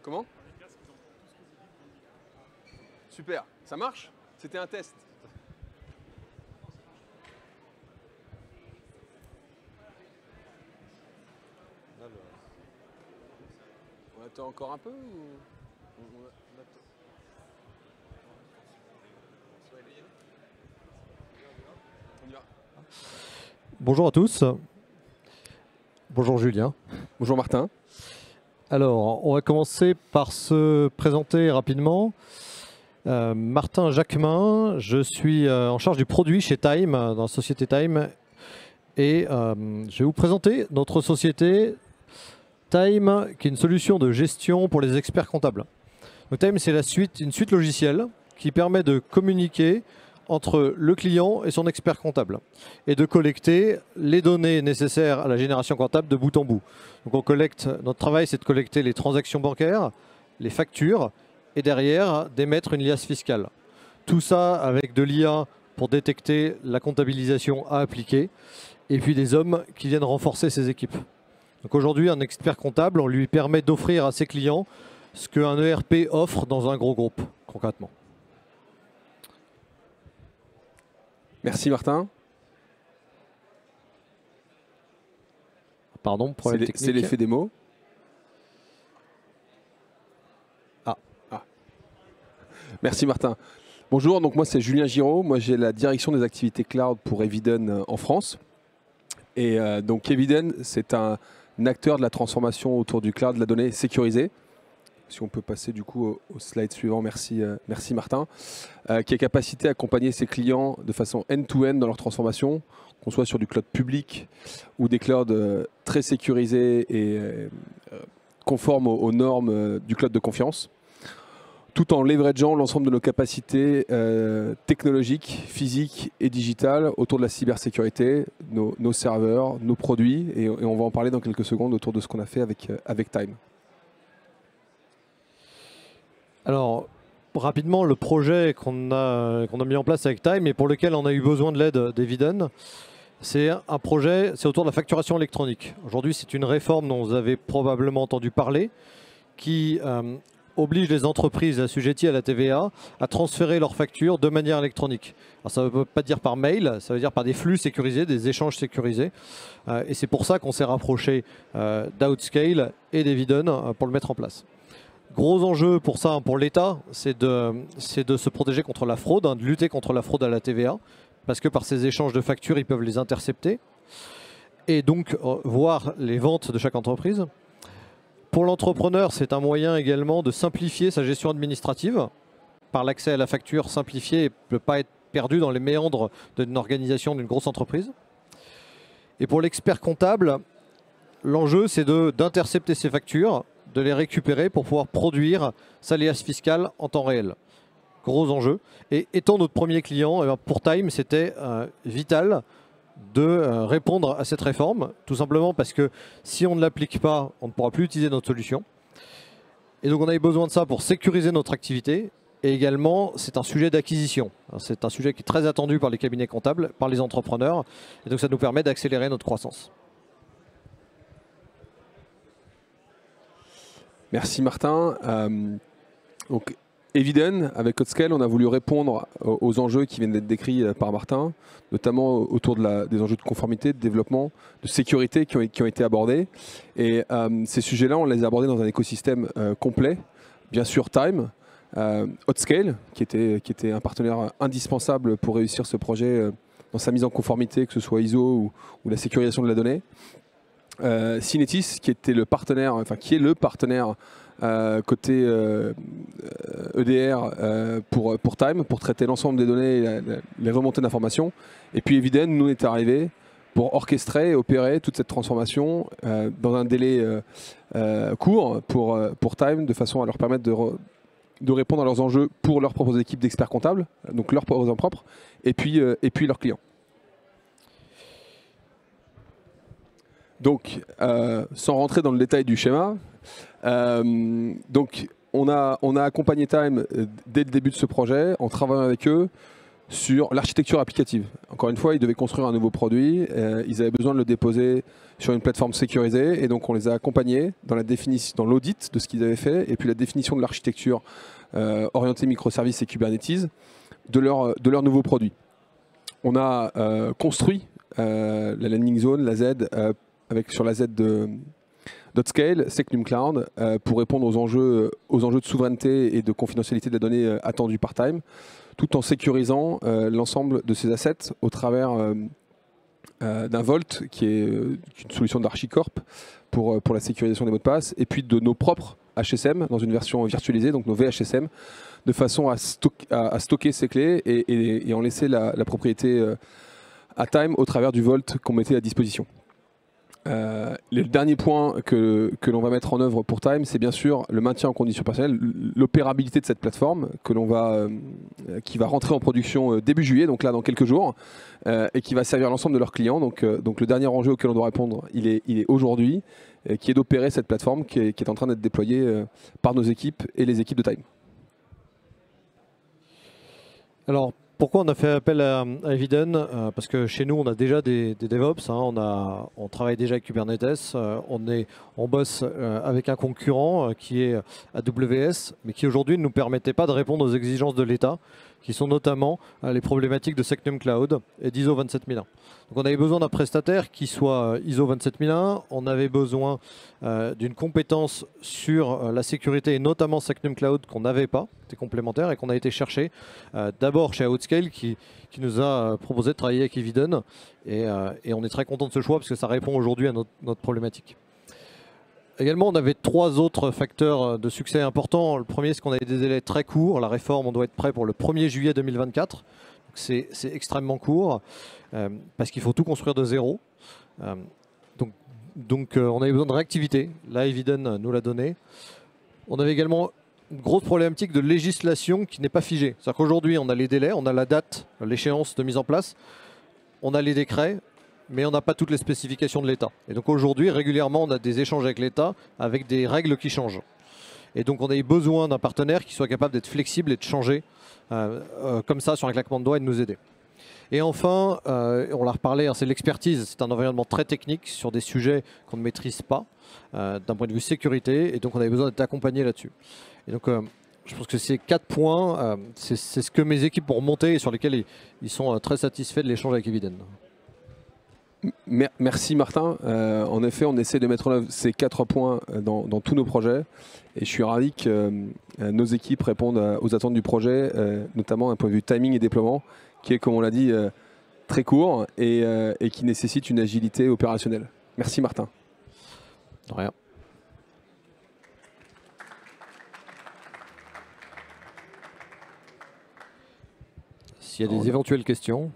Comment? Super, ça marche? C'était un test. On attend encore un peu ou... On y va. Bonjour à tous. Bonjour Julien. Bonjour Martin. Alors, on va commencer par se présenter rapidement. Martin Jacquemin, je suis en charge du produit chez Time, dans la société Time. Et je vais vous présenter notre société Time, qui est une solution de gestion pour les experts comptables. Donc, Time, c'est une suite logicielle qui permet de communiquer entre le client et son expert comptable et de collecter les données nécessaires à la génération comptable de bout en bout. Donc notre travail, c'est de collecter les transactions bancaires, les factures et derrière d'émettre une liasse fiscale. Tout ça avec de l'IA pour détecter la comptabilisation à appliquer et puis des hommes qui viennent renforcer ces équipes. Donc aujourd'hui, un expert comptable, on lui permet d'offrir à ses clients ce qu'un ERP offre dans un gros groupe, concrètement. Merci Martin. Pardon, problème technique. C'est l'effet démo. Ah. Merci Martin. Bonjour, donc moi c'est Julien Giraud. Moi j'ai la direction des activités cloud pour Eviden en France. Et donc Eviden, c'est un acteur de la transformation autour du cloud, de la donnée sécurisée. Si on peut passer du coup au slide suivant, merci Martin, qui a capacité à accompagner ses clients de façon end-to-end dans leur transformation, qu'on soit sur du cloud public ou des clouds très sécurisés et conformes aux normes du cloud de confiance, tout en leverageant l'ensemble de nos capacités technologiques, physiques et digitales autour de la cybersécurité, nos serveurs, nos produits, et on va en parler dans quelques secondes autour de ce qu'on a fait avec Time. Alors, rapidement, le projet qu'on a mis en place avec Time et pour lequel on a eu besoin de l'aide d'Eviden, c'est un projet, c'est autour de la facturation électronique. Aujourd'hui, c'est une réforme dont vous avez probablement entendu parler, qui oblige les entreprises assujetties à la TVA à transférer leurs factures de manière électronique. Alors, ça ne veut pas dire par mail, ça veut dire par des flux sécurisés, des échanges sécurisés. Et c'est pour ça qu'on s'est rapproché d'Outscale et d'Eviden pour le mettre en place. Gros enjeu pour ça, pour l'État, c'est de se protéger contre la fraude, de lutter contre la fraude à la TVA, parce que par ces échanges de factures, ils peuvent les intercepter et donc voir les ventes de chaque entreprise. Pour l'entrepreneur, c'est un moyen également de simplifier sa gestion administrative par l'accès à la facture simplifiée et ne pas être perdu dans les méandres d'une organisation d'une grosse entreprise. Et pour l'expert comptable, l'enjeu, c'est d'intercepter ces factures, de les récupérer pour pouvoir produire sa liasse fiscale en temps réel. Gros enjeu. Et étant notre premier client, pour Time, c'était vital de répondre à cette réforme, tout simplement parce que si on ne l'applique pas, on ne pourra plus utiliser notre solution. Et donc on avait besoin de ça pour sécuriser notre activité. Et également, c'est un sujet d'acquisition. C'est un sujet qui est très attendu par les cabinets comptables, par les entrepreneurs. Et donc ça nous permet d'accélérer notre croissance. Merci Martin. Donc Eviden, avec Outscale, on a voulu répondre aux enjeux qui viennent d'être décrits par Martin, notamment autour des enjeux de conformité, de développement, de sécurité qui ont été abordés. Et ces sujets-là, on les a abordés dans un écosystème complet. Bien sûr Time, Outscale, qui était un partenaire indispensable pour réussir ce projet dans sa mise en conformité, que ce soit ISO ou la sécurisation de la donnée. Synetis, qui était le partenaire, qui est le partenaire côté EDR pour Time, pour traiter l'ensemble des données et les remontées d'informations. Et puis Eviden, nous, est arrivé pour orchestrer et opérer toute cette transformation dans un délai court pour Time, de façon à leur permettre de répondre à leurs enjeux pour leurs propres équipes d'experts comptables, donc leurs besoins propres, et puis leurs clients. Donc, sans rentrer dans le détail du schéma, donc on a accompagné Time dès le début de ce projet, en travaillant avec eux sur l'architecture applicative. Encore une fois, ils devaient construire un nouveau produit, ils avaient besoin de le déposer sur une plateforme sécurisée, et donc on les a accompagnés dans la définition, dans l'audit de ce qu'ils avaient fait, et puis la définition de l'architecture orientée microservices et Kubernetes de leur nouveau produit. On a construit la landing zone, la Z, sur la Z de .scale, Secnum Cloud, pour répondre aux enjeux de souveraineté et de confidentialité de la donnée attendus par Time, tout en sécurisant l'ensemble de ces assets au travers d'un Vault, qui est une solution d'Archicorp pour la sécurisation des mots de passe, et puis de nos propres HSM dans une version virtualisée, donc nos VHSM, de façon à stocker ces clés et en laisser la propriété à Time au travers du Vault qu'on mettait à disposition. Le dernier point que l'on va mettre en œuvre pour Time, c'est bien sûr le maintien en condition personnelle, l'opérabilité de cette plateforme qui va rentrer en production début juillet, donc là dans quelques jours, et qui va servir l'ensemble de leurs clients. Donc le dernier enjeu auquel on doit répondre, il est aujourd'hui, qui est d'opérer cette plateforme qui est en train d'être déployée par nos équipes et les équipes de Time. Alors, pourquoi on a fait appel à Eviden? Parce que chez nous, on a déjà des DevOps, hein, on travaille déjà avec Kubernetes, on bosse avec un concurrent qui est AWS, mais qui aujourd'hui ne nous permettait pas de répondre aux exigences de l'État, qui sont notamment les problématiques de Secnum Cloud et d'ISO 27001. Donc on avait besoin d'un prestataire qui soit ISO 27001, on avait besoin d'une compétence sur la sécurité et notamment Secnum Cloud qu'on n'avait pas, c'était complémentaire et qu'on a été chercher d'abord chez Outscale qui nous a proposé de travailler avec Eviden et on est très content de ce choix parce que ça répond aujourd'hui à notre problématique. Également, on avait 3 autres facteurs de succès importants. Le premier, c'est qu'on avait des délais très courts. La réforme, on doit être prêt pour le 1er juillet 2024. C'est extrêmement court parce qu'il faut tout construire de zéro. Donc on avait besoin de réactivité. Là, Eviden nous l'a donné. On avait également une grosse problématique de législation qui n'est pas figée. C'est-à-dire qu'aujourd'hui, on a les délais, on a la date, l'échéance de mise en place, on a les décrets, mais on n'a pas toutes les spécifications de l'État. Et donc aujourd'hui, régulièrement, on a des échanges avec l'État avec des règles qui changent. Et donc on a eu besoin d'un partenaire qui soit capable d'être flexible et de changer comme ça sur un claquement de doigts et de nous aider. Et enfin, on l'a reparlé, hein, c'est l'expertise. C'est un environnement très technique sur des sujets qu'on ne maîtrise pas d'un point de vue sécurité. Et donc on avait besoin d'être accompagné là-dessus. Et donc je pense que ces 4 points, c'est ce que mes équipes ont remonté et sur lesquels ils sont très satisfaits de l'échange avec Eviden. Merci Martin. En effet, on essaie de mettre en œuvre ces 4 points dans tous nos projets. Et je suis ravi que nos équipes répondent aux attentes du projet, notamment d'un point de vue timing et déploiement, qui est, comme on l'a dit, très court et qui nécessite une agilité opérationnelle. Merci Martin. De rien. S'il y a des éventuelles questions.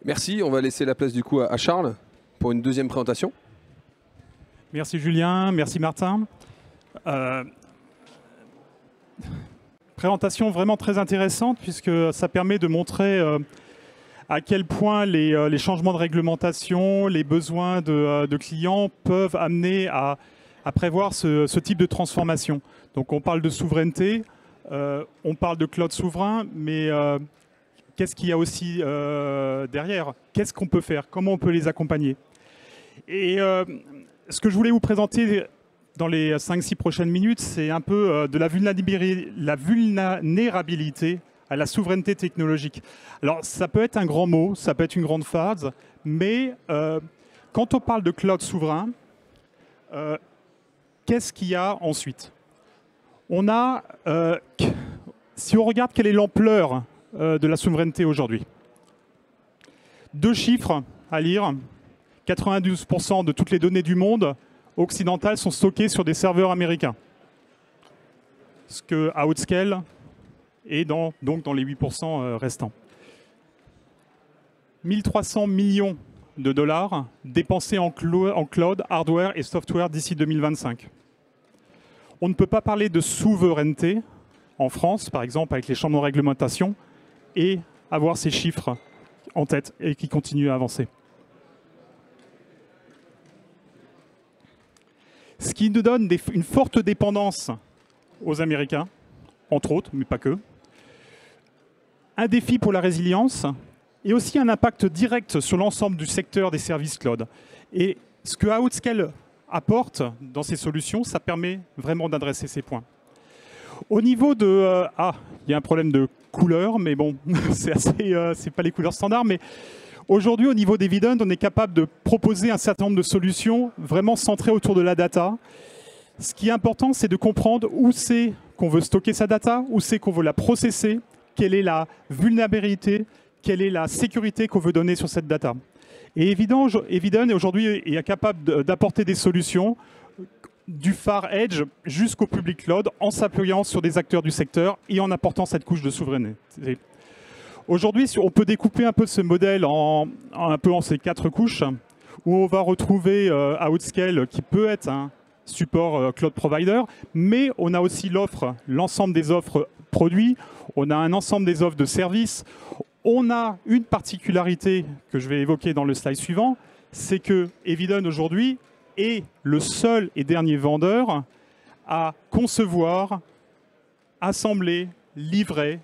Merci, on va laisser la place du coup à Charles pour une deuxième présentation. Merci Julien, merci Martin. Présentation vraiment très intéressante puisque ça permet de montrer à quel point les changements de réglementation, les besoins de clients peuvent amener à prévoir ce type de transformation. Donc on parle de souveraineté, on parle de cloud souverain, mais qu'est-ce qu'il y a aussi derrière? Qu'est-ce qu'on peut faire? Comment on peut les accompagner? Et ce que je voulais vous présenter dans les 5-6 prochaines minutes, c'est un peu de la vulnérabilité à la souveraineté technologique. Alors, ça peut être un grand mot, ça peut être une grande phrase, mais quand on parle de cloud souverain, qu'est-ce qu'il y a ensuite? On a, si on regarde quelle est l'ampleur de la souveraineté aujourd'hui. 2 chiffres à lire. 92% de toutes les données du monde occidental sont stockées sur des serveurs américains. Ce que Outscale est donc dans les 8% restants. 1300 millions de dollars dépensés en cloud, hardware et software d'ici 2025. On ne peut pas parler de souveraineté en France, par exemple, avec les changements de réglementation, et avoir ces chiffres en tête et qui continuent à avancer. Ce qui nous donne une forte dépendance aux Américains, entre autres, mais pas que. Un défi pour la résilience et aussi un impact direct sur l'ensemble du secteur des services cloud. Et ce que Outscale apporte dans ces solutions, ça permet vraiment d'adresser ces points. Au niveau de... il y a un problème de couleur, mais bon, c'est pas les couleurs standards, mais aujourd'hui, au niveau d'Evident, on est capable de proposer un certain nombre de solutions vraiment centrées autour de la data. Ce qui est important, c'est de comprendre où c'est qu'on veut stocker sa data, où c'est qu'on veut la processer, quelle est la vulnérabilité, quelle est la sécurité qu'on veut donner sur cette data. Et Evident aujourd'hui est capable d'apporter des solutions du far edge jusqu'au public cloud en s'appuyant sur des acteurs du secteur et en apportant cette couche de souveraineté. Aujourd'hui, on peut découper un peu ce modèle un peu en ces 4 couches où on va retrouver Outscale qui peut être un support cloud provider, mais on a aussi l'ensemble des offres produits, on a un ensemble des offres de services. On a une particularité que je vais évoquer dans le slide suivant, c'est que Evident aujourd'hui est le seul et dernier vendeur à concevoir, assembler, livrer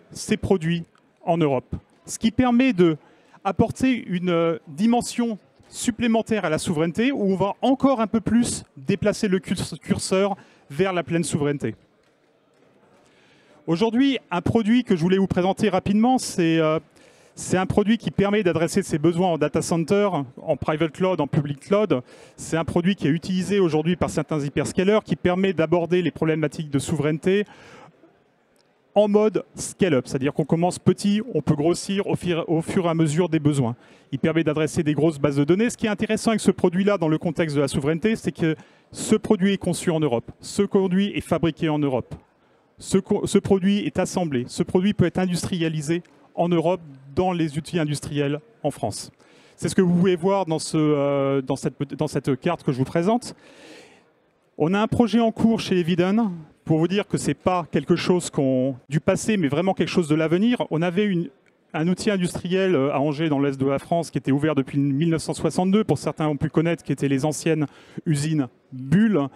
ses produits en Europe. Ce qui permet d'apporter une dimension supplémentaire à la souveraineté où on va encore un peu plus déplacer le curseur vers la pleine souveraineté. Aujourd'hui, un produit que je voulais vous présenter rapidement, c'est un produit qui permet d'adresser ses besoins en data center, en private cloud, en public cloud. C'est un produit qui est utilisé aujourd'hui par certains hyperscalers, qui permet d'aborder les problématiques de souveraineté en mode scale-up, c'est-à-dire qu'on commence petit, on peut grossir au fur et à mesure des besoins. Il permet d'adresser des grosses bases de données. Ce qui est intéressant avec ce produit-là dans le contexte de la souveraineté, c'est que ce produit est conçu en Europe, ce produit est fabriqué en Europe. Ce produit est assemblé, ce produit peut être industrialisé en Europe dans les outils industriels en France. C'est ce que vous pouvez voir dans cette carte que je vous présente. On a un projet en cours chez Evident pour vous dire que ce n'est pas quelque chose du passé, mais vraiment quelque chose de l'avenir. On avait un outil industriel à Angers, dans l'est de la France, qui était ouvert depuis 1962, pour certains ont pu connaître, qui étaient les anciennes usines Bull.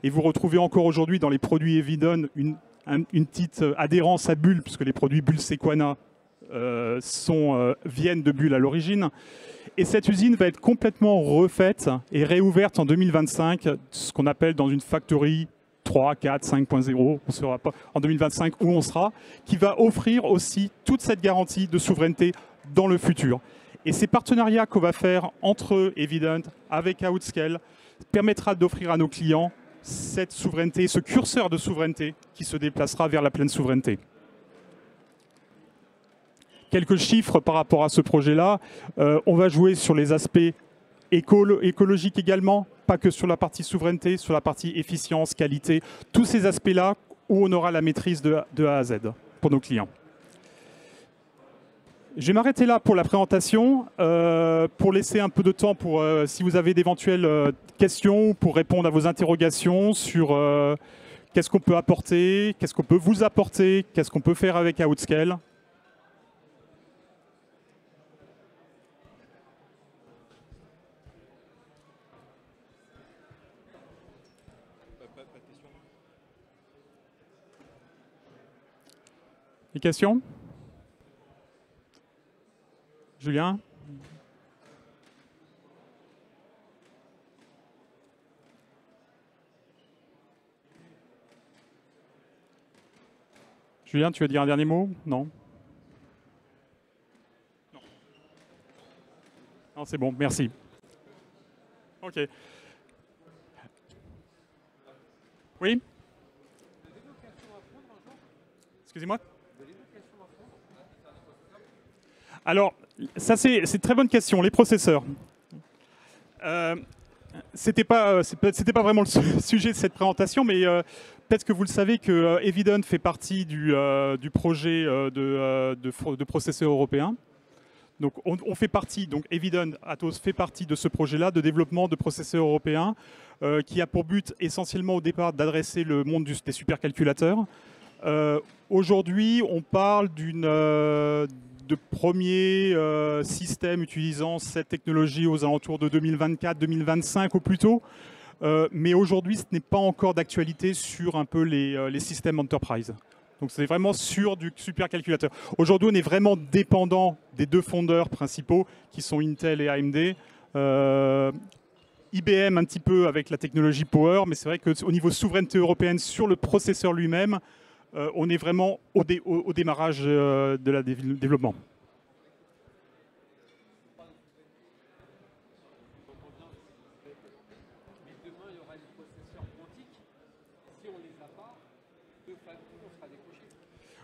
Et vous retrouvez encore aujourd'hui dans les produits Evident une petite adhérence à Bull, puisque les produits Bull Sequana viennent de Bull à l'origine. Et cette usine va être complètement refaite et réouverte en 2025, ce qu'on appelle dans une factory 3, 4, 5.0, on ne saura pas en 2025 où on sera, qui va offrir aussi toute cette garantie de souveraineté dans le futur. Et ces partenariats qu'on va faire entre Evident avec Outscale permettra d'offrir à nos clients cette souveraineté, ce curseur de souveraineté qui se déplacera vers la pleine souveraineté. Quelques chiffres par rapport à ce projet-là. On va jouer sur les aspects écologiques également, pas que sur la partie souveraineté, sur la partie efficience, qualité, tous ces aspects-là où on aura la maîtrise de A à Z pour nos clients. Je vais m'arrêter là pour la présentation, pour laisser un peu de temps pour si vous avez d'éventuelles questions, pour répondre à vos interrogations sur qu'est-ce qu'on peut apporter, qu'est-ce qu'on peut vous apporter, qu'est-ce qu'on peut faire avec Outscale. Des questions ? Julien ? Julien, tu veux dire un dernier mot ? Non ? Non. Non, c'est bon, merci. OK. Oui ? Excusez-moi ? Alors, ça c'est une très bonne question, les processeurs. C'était pas vraiment le sujet de cette présentation, mais peut-être que vous le savez que Evident fait partie du projet de processeurs européens. Donc on fait partie, donc Eviden Atos fait partie de ce projet-là de développement de processeurs européens qui a pour but essentiellement au départ d'adresser le monde des supercalculateurs. Aujourd'hui, on parle de premiers systèmes utilisant cette technologie aux alentours de 2024-2025 au plus tôt. Mais aujourd'hui, ce n'est pas encore d'actualité sur un peu les systèmes enterprise. Donc c'est vraiment sur du supercalculateur. Aujourd'hui, on est vraiment dépendant des deux fondeurs principaux qui sont Intel et AMD. IBM un petit peu avec la technologie Power, mais c'est vrai qu'au niveau souveraineté européenne sur le processeur lui-même, on est vraiment au démarrage de la développement.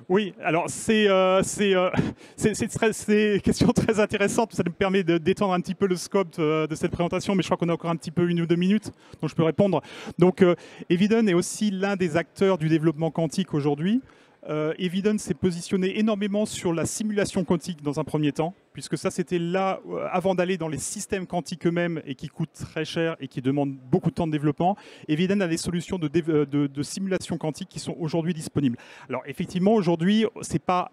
Oui, alors c'est une question très intéressante. Ça nous permet d'étendre un petit peu le scope de cette présentation, mais je crois qu'on a encore un petit peu 1 ou 2 minutes, donc je peux répondre. Donc Eviden est aussi l'un des acteurs du développement quantique aujourd'hui. Eviden s'est positionné énormément sur la simulation quantique dans un premier temps, puisque ça c'était là, avant d'aller dans les systèmes quantiques eux-mêmes et qui coûtent très cher et qui demandent beaucoup de temps de développement, Eviden a des solutions de simulation quantique qui sont aujourd'hui disponibles. Alors effectivement, aujourd'hui, c'est pas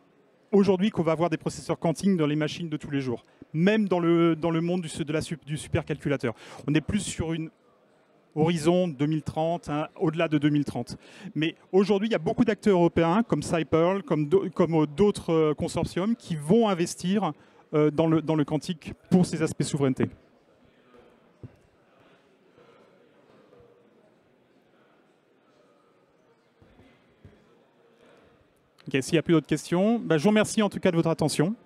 aujourd'hui qu'on va avoir des processeurs quantiques dans les machines de tous les jours, même dans le monde du supercalculateur. On est plus sur une horizon 2030, hein, au-delà de 2030. Mais aujourd'hui, il y a beaucoup d'acteurs européens, comme Cypearl, comme d'autres consortiums, qui vont investir dans le quantique pour ces aspects souveraineté. Okay, s'il n'y a plus d'autres questions, je vous remercie en tout cas de votre attention.